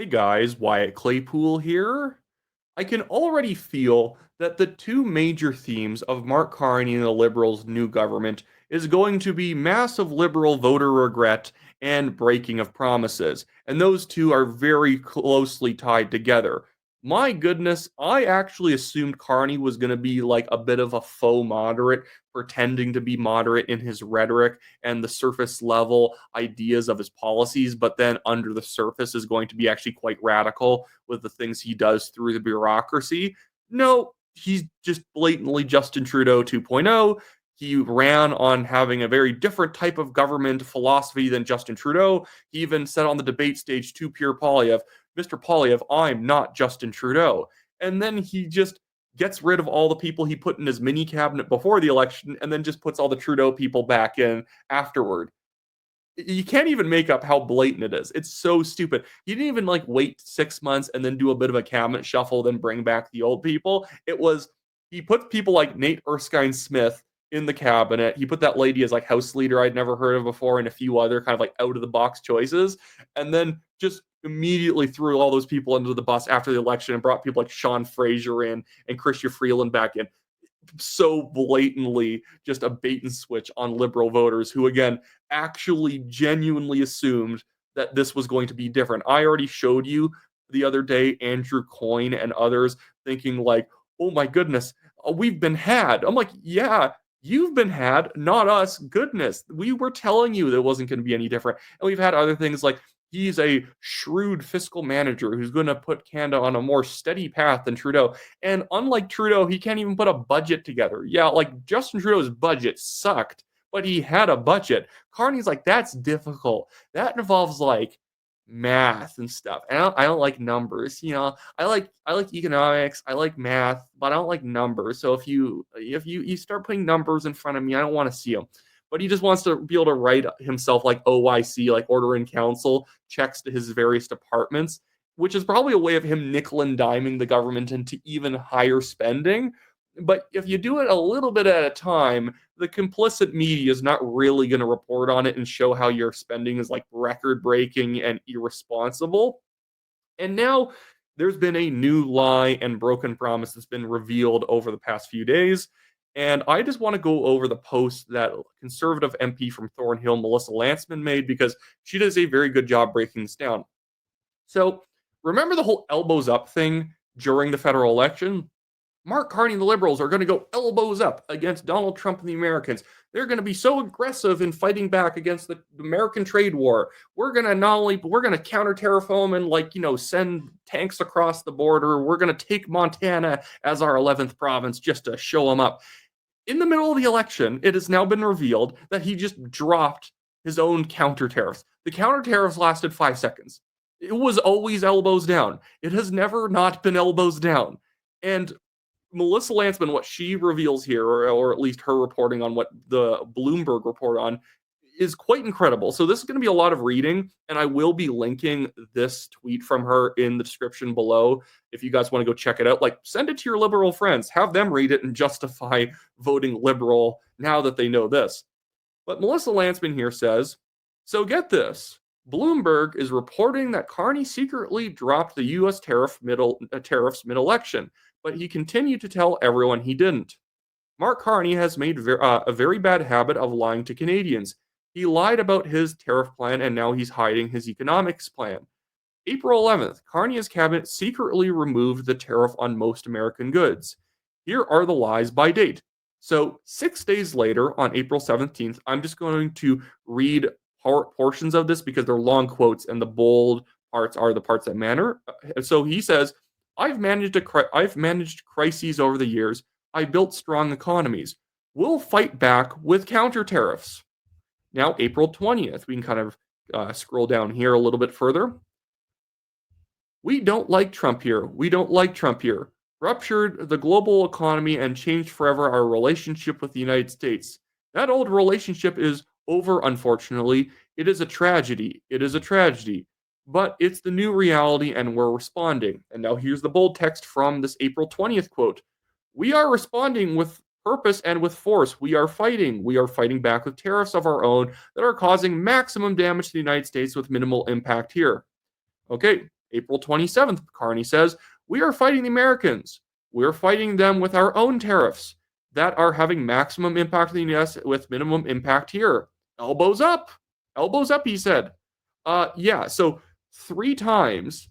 Hey guys, Wyatt Claypool here. I can already feel that the two major themes of Mark Carney and the Liberals' new government is going to be massive Liberal voter regret and breaking of promises. And those two are very closely tied together. My goodness, I actually assumed Carney was going to be like a bit of a faux moderate, pretending to be moderate in his rhetoric and the surface level ideas of his policies, but then under the surface is going to be actually quite radical with the things he does through the bureaucracy. No, he's just blatantly Justin Trudeau 2.0. He ran on having a very different type of government philosophy than Justin Trudeau. He even said on the debate stage to Pierre Poilievre, Mr. Poilievre, I'm not Justin Trudeau. And then he just gets rid of all the people he put in his mini cabinet before the election and then just puts all the Trudeau people back in afterward. You can't even make up how blatant it is. It's so stupid. He didn't even like wait 6 months and then do a bit of a cabinet shuffle, then bring back the old people. It was he put people like Nate Erskine Smith in the cabinet. He put that lady as like house leader I'd never heard of before, and a few other kind of like out of the box choices, and then just immediately threw all those people under the bus after the election and brought people like Sean Fraser in and Chrystia Freeland back in. So blatantly just a bait and switch on liberal voters who, again, actually genuinely assumed that this was going to be different. I already showed you the other day Andrew Coyne and others thinking like, oh my goodness, we've been had. I'm like, yeah, you've been had, not us. Goodness, we were telling you that it wasn't going to be any different. And we've had other things like he's a shrewd fiscal manager who's going to put Canada on a more steady path than Trudeau. And unlike Trudeau, he can't even put a budget together. Yeah, like Justin Trudeau's budget sucked, but he had a budget. Carney's like, that's difficult. That involves like math and stuff. And I don't like numbers. I like economics. I like math, but I don't like numbers. So if you start putting numbers in front of me, I don't want to see them. But he just wants to be able to write himself like OIC, like Order in Council, checks to his various departments, which is probably a way of him nickel and diming the government into even higher spending. But if you do it a little bit at a time, the complicit media is not really going to report on it and show how your spending is like record breaking and irresponsible. And now there's been a new lie and broken promise that's been revealed over the past few days. And I just want to go over the post that conservative MP from Thornhill, Melissa Lantsman, made because she does a very good job breaking this down. So remember the whole elbows up thing during the federal election? Mark Carney and the Liberals are going to go elbows up against Donald Trump and the Americans. They're going to be so aggressive in fighting back against the American trade war. We're going to counter tariff home and send tanks across the border. We're going to take Montana as our 11th province just to show them up. In the middle of the election, it has now been revealed that he just dropped his own counter tariffs. The counter tariffs lasted 5 seconds. It was always elbows down. It has never not been elbows down. And Melissa Lantsman, what she reveals here, or at least her reporting on what the Bloomberg report on, is quite incredible. So this is going to be a lot of reading, and I will be linking this tweet from her in the description below. If you guys want to go check it out, like send it to your liberal friends, have them read it and justify voting liberal now that they know this. But Melissa Lantsman here says, so get this. Bloomberg is reporting that Carney secretly dropped the U.S. tariffs mid-election, but he continued to tell everyone he didn't. Mark Carney has made a very bad habit of lying to Canadians. He lied about his tariff plan, and now he's hiding his economics plan. April 11th, Carney's cabinet secretly removed the tariff on most American goods. Here are the lies by date. So 6 days later, on April 17th, I'm just going to read portions of this because they're long quotes, and the bold parts are the parts that matter. So he says, I've managed crises over the years. I built strong economies. We'll fight back with counter tariffs. Now, April 20th, we can kind of scroll down here a little bit further. We don't like Trump here. We don't like Trump here. Ruptured the global economy and changed forever our relationship with the United States. That old relationship is over, unfortunately. It is a tragedy. It is a tragedy. But it's the new reality, and we're responding. And now here's the bold text from this April 20th quote. We are responding with purpose and with force. We are fighting. We are fighting back with tariffs of our own that are causing maximum damage to the United States with minimal impact here. Okay, April 27th, Carney says, "We are fighting the Americans. We're fighting them with our own tariffs that are having maximum impact in the US with minimum impact here. Elbows up. Elbows up," he said. Yeah, so 3 times,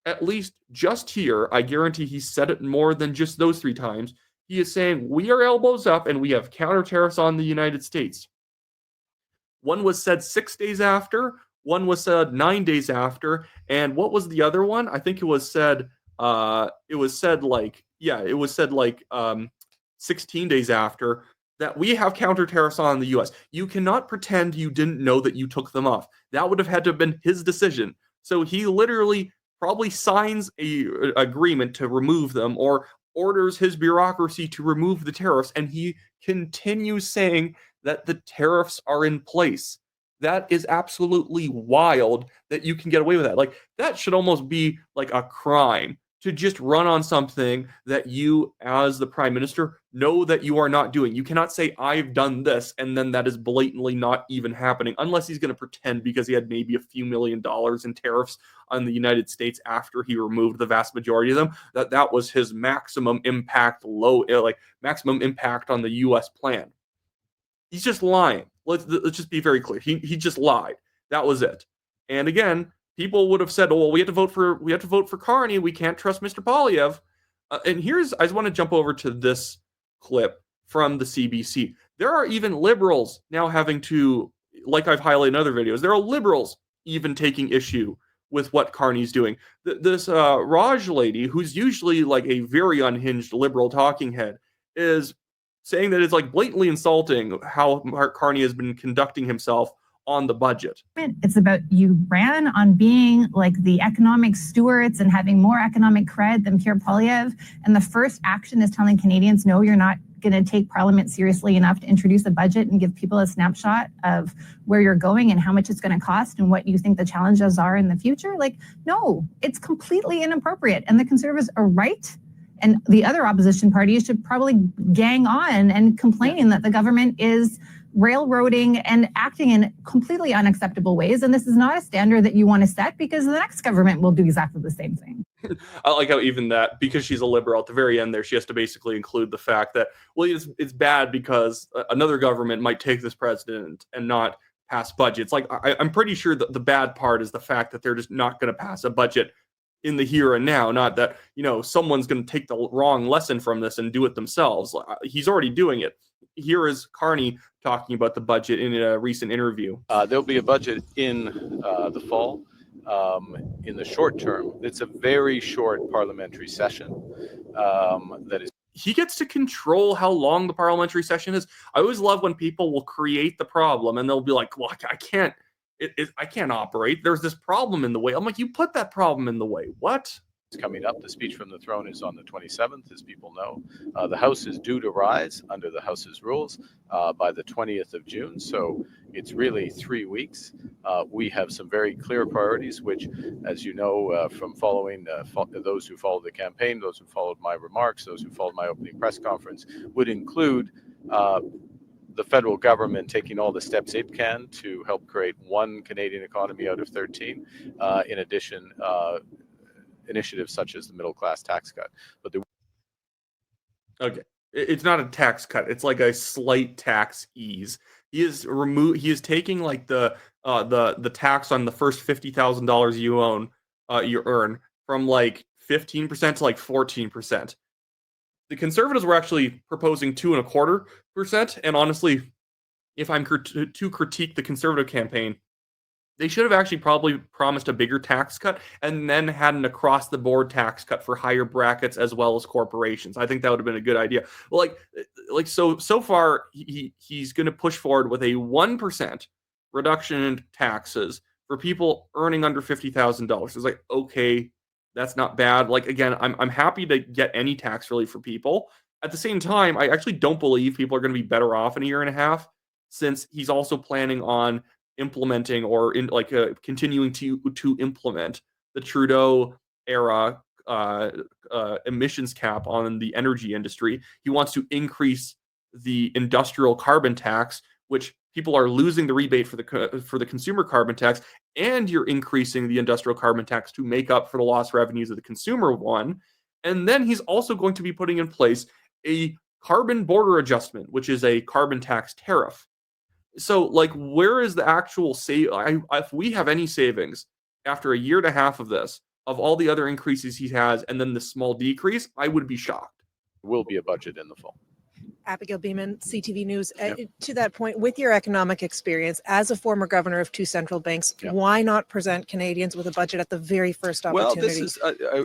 at least just here, I guarantee he said it more than just those 3 times. He is saying, "We are elbows up and we have counter tariffs on the United States." One was said 6 days after, one was said 9 days after, and what was the other one? I think it was said, it was said like 16 days after, that we have counter tariffs on the US. You cannot pretend you didn't know that you took them off. That would have had to have been his decision. So he literally probably signs a agreement to remove them or orders his bureaucracy to remove the tariffs, and he continues saying that the tariffs are in place. That is absolutely wild that you can get away with that. Like, that should almost be like a crime to just run on something that you, as the prime minister, know that you are not doing. You cannot say, "I've done this," and then that is blatantly not even happening, unless he's going to pretend because he had maybe a few $1 million in tariffs on the United States after he removed the vast majority of them, that was his maximum impact maximum impact on the US plan. He's just lying. Let's just be very clear. He just lied. That was it. And again, people would have said, "Oh, well, we have to vote for Carney. We can't trust Mr. Polyev." And I just want to jump over to this clip from the CBC. There are even liberals now having to, like I've highlighted in other videos, there are liberals even taking issue with what Carney's doing. This Raj lady, who's usually like a very unhinged liberal talking head, is saying that it's like blatantly insulting how Mark Carney has been conducting himself on the budget. It's about, you ran on being like the economic stewards and having more economic cred than Pierre Poilievre. And the first action is telling Canadians, no, you're not going to take Parliament seriously enough to introduce a budget and give people a snapshot of where you're going and how much it's going to cost and what you think the challenges are in the future. Like, no, it's completely inappropriate. And the Conservatives are right. And the other opposition parties should probably gang on and complaining that the government is railroading and acting in completely unacceptable ways. And this is not a standard that you want to set, because the next government will do exactly the same thing. I like how even that, because she's a liberal, at the very end there, she has to basically include the fact that, well, it's bad because another government might take this president and not pass budgets. Like, I'm pretty sure that the bad part is the fact that they're just not going to pass a budget in the here and now, not that, someone's going to take the wrong lesson from this and do it themselves. He's already doing it. Here is Carney talking about the budget in a recent interview. There'll be a budget in the fall. In the short term, it's a very short parliamentary session. He gets to control how long the parliamentary session is. I always love when people will create the problem and they'll be like, "Well, I can't. I can't operate. There's this problem in the way." I'm like, "You put that problem in the way. What?" It's coming up. The speech from the throne is on the 27th, as people know. The House is due to rise under the House's rules by the 20th of June. So it's really 3 weeks. We have some very clear priorities, which, as you know, from following those who followed the campaign, those who followed my remarks, those who followed my opening press conference, would include the federal government taking all the steps it can to help create one Canadian economy out of 13. In addition, initiatives such as the middle class tax cut. But okay, it's not a tax cut. It's like a slight tax ease. He is taking like the tax on the first $50,000 you earn from like 15% to like 14%. The Conservatives were actually proposing 2.25%, and honestly, if I'm to critique the Conservative campaign, they should have actually probably promised a bigger tax cut and then had an across-the-board tax cut for higher brackets as well as corporations. I think that would have been a good idea. So far, he's going to push forward with a 1% reduction in taxes for people earning under $50,000. It's like, okay, that's not bad. Like, again, I'm happy to get any tax relief for people. At the same time, I actually don't believe people are going to be better off in a year and a half, since he's also planning on implementing or continuing to implement the Trudeau era emissions cap on the energy industry. He wants to increase the industrial carbon tax, which people are losing the rebate for the consumer carbon tax, and you're increasing the industrial carbon tax to make up for the lost revenues of the consumer one. And then he's also going to be putting in place a carbon border adjustment, which is a carbon tax tariff. So, like, where is the actual if we have any savings after a year and a half of this, of all the other increases he has, and then the small decrease, I would be shocked. Will be a budget in the fall. Abigail Beeman, CTV News. Yep. To that point, with your economic experience as a former governor of two central banks, Yep. why not present Canadians with a budget at the very first opportunity?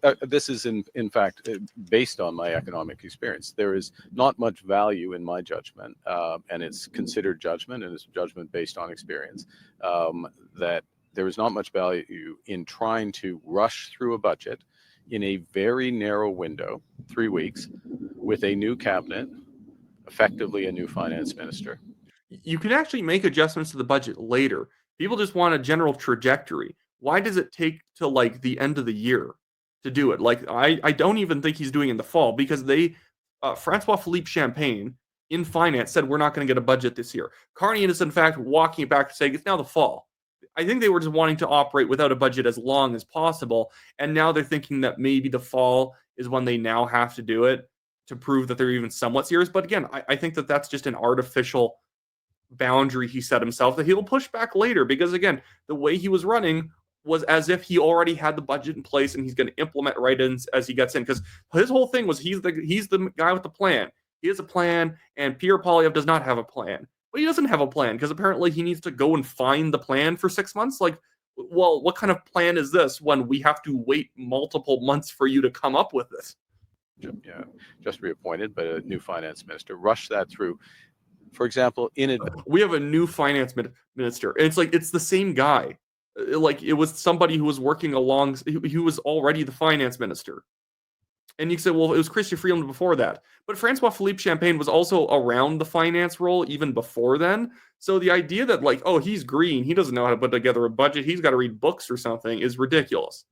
Well, this is in fact based on my economic experience. There is not much value in my judgment, and it's considered judgment, and it's judgment based on experience. That there is not much value in trying to rush through a budget in a very narrow window, 3 weeks, with a new cabinet, effectively a new finance minister. You can actually make adjustments to the budget later. People just want a general trajectory. Why does it take to like the end of the year to do it? Like, I don't even think he's doing it in the fall, because Francois Philippe Champagne in finance said we're not going to get a budget this year. Carney is in fact walking it back to saying it's now the fall. I think they were just wanting to operate without a budget as long as possible, and now they're thinking that maybe the fall is when they now have to do it to prove that they're even somewhat serious. But again, I think that that's just an artificial boundary he set himself that he'll push back later, because again, the way he was running was as if he already had the budget in place and he's going to implement right in as he gets in, because his whole thing was he's the guy with the plan. He has a plan, and Pierre Poilievre does not have a plan. But he doesn't have a plan because apparently he needs to go and find the plan for 6 months. Like, well, what kind of plan is this when we have to wait multiple months for you to come up with this? Yeah, just reappointed, but a new finance minister. Rush that through. For example, we have a new finance minister, and it's the same guy. Like, it was somebody who was working along, who was already the finance minister. And you can say, well, it was Chrystia Freeland before that. But Francois Philippe Champagne was also around the finance role even before then. So the idea that, like, oh, he's green, he doesn't know how to put together a budget, he's got to read books or something, is ridiculous.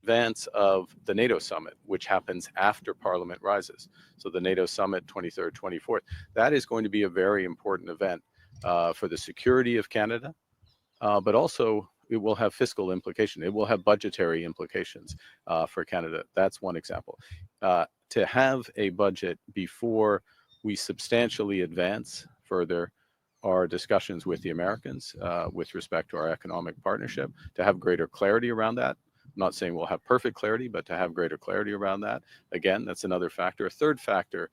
Advance of the NATO summit, which happens after Parliament rises. So the NATO summit, 23rd, 24th, that is going to be a very important event for the security of Canada, but also it will have fiscal implication. It will have budgetary implications for Canada. That's one example. To have a budget before we substantially advance further our discussions with the Americans with respect to our economic partnership, to have greater clarity around that. I'm not saying we'll have perfect clarity, but to have greater clarity around that. Again, that's another factor. A third factor,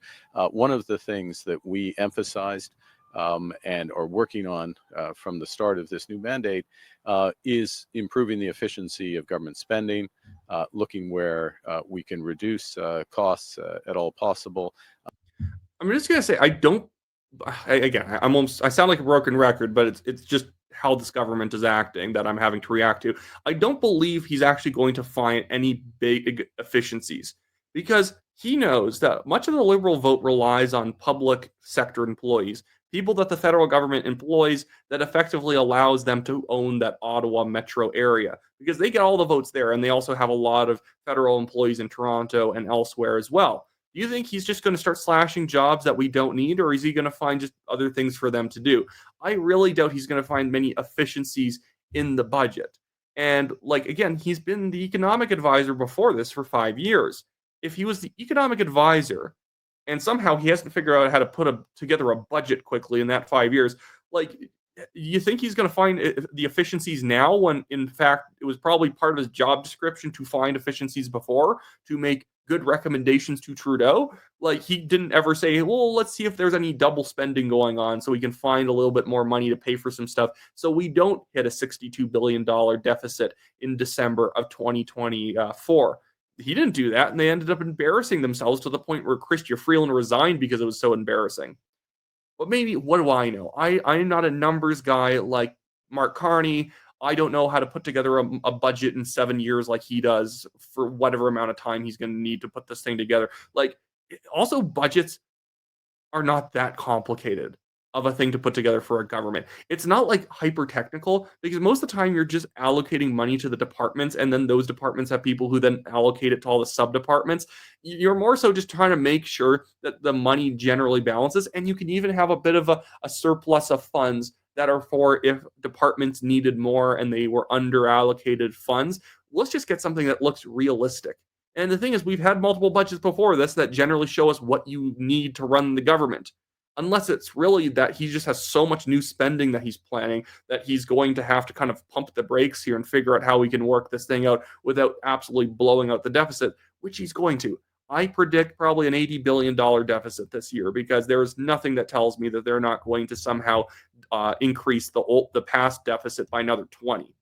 one of the things that we emphasized and are working on from the start of this new mandate is improving the efficiency of government spending, looking where we can reduce costs at all possible. I'm just gonna say I sound like a broken record, but it's just how this government is acting that I'm having to react to. I don't believe he's actually going to find any big efficiencies, because he knows that much of the Liberal vote relies on public sector employees, people that the federal government employs, that effectively allows them to own that Ottawa metro area, because they get all the votes there, and they also have a lot of federal employees in Toronto and elsewhere as well. Do you think he's just going to start slashing jobs that we don't need, or is he going to find just other things for them to do? I really doubt he's going to find many efficiencies in the budget. And like, again, he's been the economic advisor before this for 5 years. If he was the economic advisor and somehow he hasn't figured out how to put together a budget quickly in that 5 years, like, you think he's going to find the efficiencies now, when in fact it was probably part of his job description to find efficiencies before, to make good recommendations to Trudeau? Like, he didn't ever say, well, let's see if there's any double spending going on so we can find a little bit more money to pay for some stuff so we don't hit a $62 billion deficit in December of 2024. He didn't do that, and they ended up embarrassing themselves to the point where Chrystia Freeland resigned because it was so embarrassing. But maybe, what do I know? I'm not a numbers guy like Mark Carney. I don't know how to put together a budget in 7 years like he does for whatever amount of time he's going to need to put this thing together. Like, also, budgets are not that complicated. of a thing to put together for a government. It's not like hyper technical because most of the time you're just allocating money to the departments, and then those departments have people who then allocate it to all the sub departments. You're more so just trying to make sure that the money generally balances, and you can even have a bit of a surplus of funds that are for if departments needed more and they were under allocated funds. Let's just get something that looks realistic. And the thing is, we've had multiple budgets before this that generally show us what you need to run the government. Unless it's really that he just has so much new spending that he's planning that he's going to have to kind of pump the brakes here and figure out how we can work this thing out without absolutely blowing out the deficit, which he's going to. I predict probably an $80 billion deficit this year because there is nothing that tells me that they're not going to somehow increase the past deficit by another 20.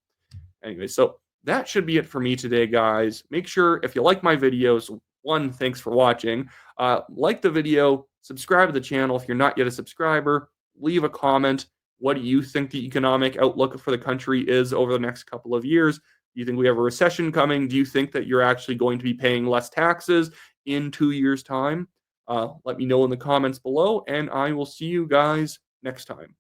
Anyway, so that should be it for me today, guys. Make sure if you like my videos, one, thanks for watching. Like the video, subscribe to the channel if you're not yet a subscriber. Leave a comment. What do you think the economic outlook for the country is over the next couple of years? Do you think we have a recession coming? Do you think that you're actually going to be paying less taxes in 2 years' time? Let me know in the comments below, and I will see you guys next time.